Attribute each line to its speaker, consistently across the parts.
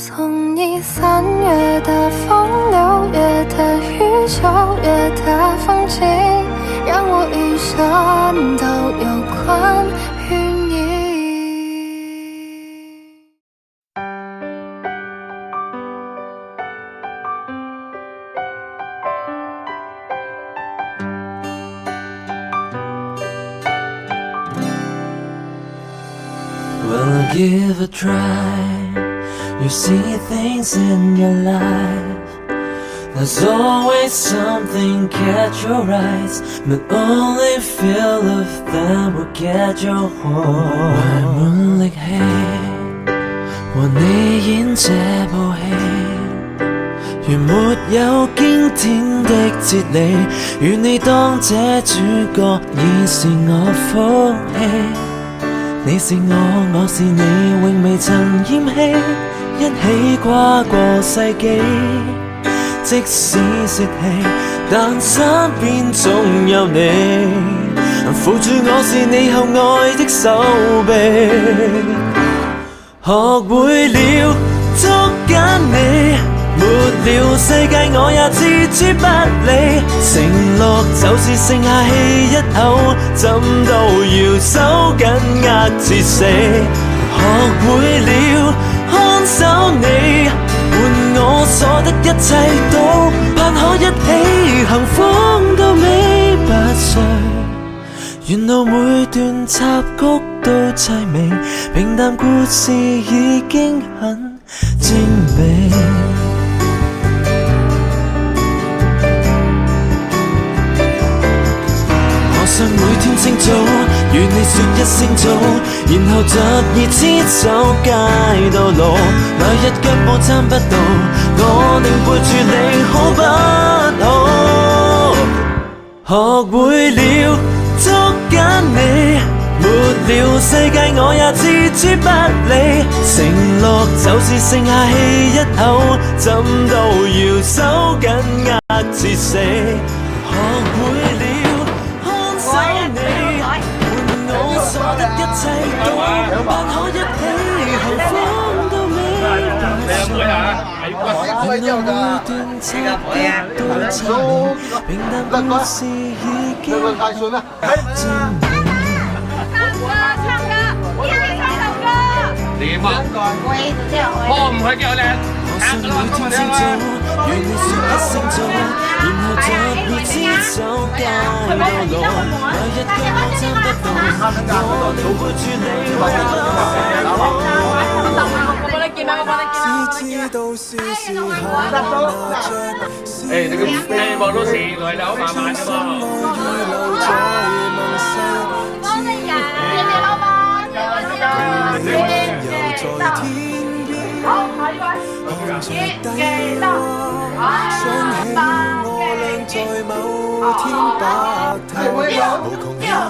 Speaker 1: 送你3月的风，6月的雨，9月的风景，让我一生都有关于你。
Speaker 2: We'll give a try. You see things in your life. There's always something catch your eyes, but only feel of them will get your heart. 懷滿力氣和你演這部戲，如沒有經典的哲理，與你當這主角已是我福氣。你是我，我是你，永未曾厭棄，一起跨過世紀。即使泄氣，但身邊總有你，扶住我是你後愛的手臂。學會了捉緊你，沒了世界我也置之不理。承諾就是剩下氣一口，怎都要收緊壓至死。學會了看守你，換我所得一切都盼可一起幸福到尾不碎。沿路每段插曲都凄美，平淡故事已經很精美。我想每天清早與你說一聲早，然後執意黐走街道路。來日腳步撐不到，我寧背住你好不好？學會了捉緊你，沒了世界我也置之不理。承諾就是剩下氣一口，怎都要收緊壓至死。學會了看守你，換我所得一切都盼可一起幸福到尾不碎。原來每段插曲都凄美，平淡故事已經精美。
Speaker 3: 點啊？我唔係叫你
Speaker 2: 我想每天清早與你說一聲早，然後執意黐走街道路。來日腳步撐不到，我寧背住你好不好？只知道是時候拿着絲
Speaker 3: 誒，你個望到前來就好慢慢啫嘛。
Speaker 2: 在天邊，看着低落，想起我倆在某天白頭，無窮犧牲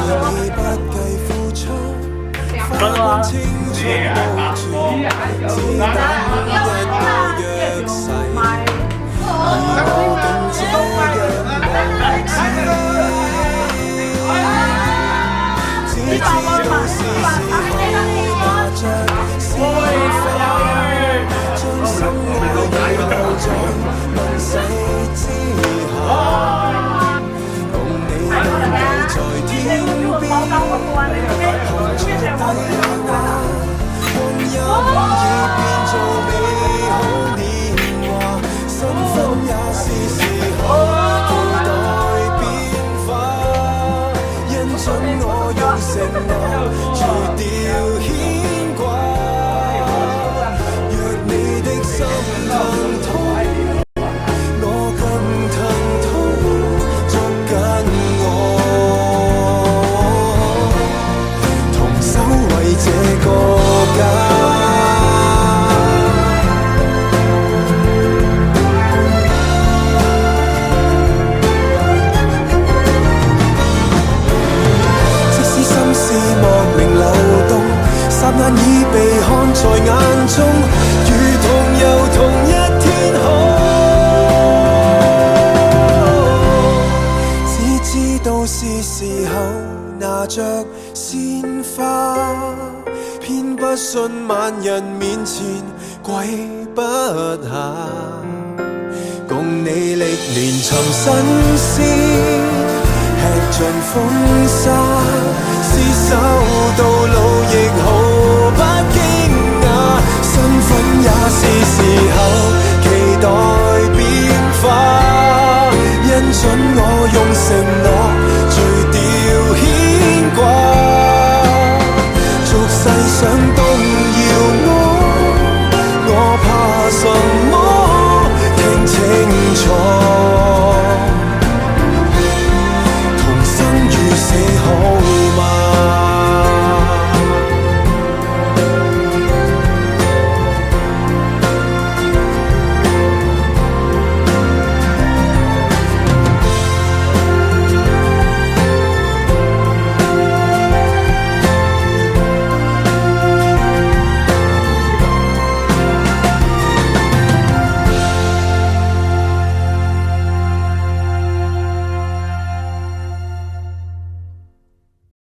Speaker 2: 也不已不計付出，分清楚無處，只等一個約誓，而我更這樣無知，只知道是時候拿着鮮花，將心
Speaker 4: 進萬人面前跪不下，共你歷練尋新鮮，吃盡風沙，廝守到老亦毫不驚訝，身份也是時候。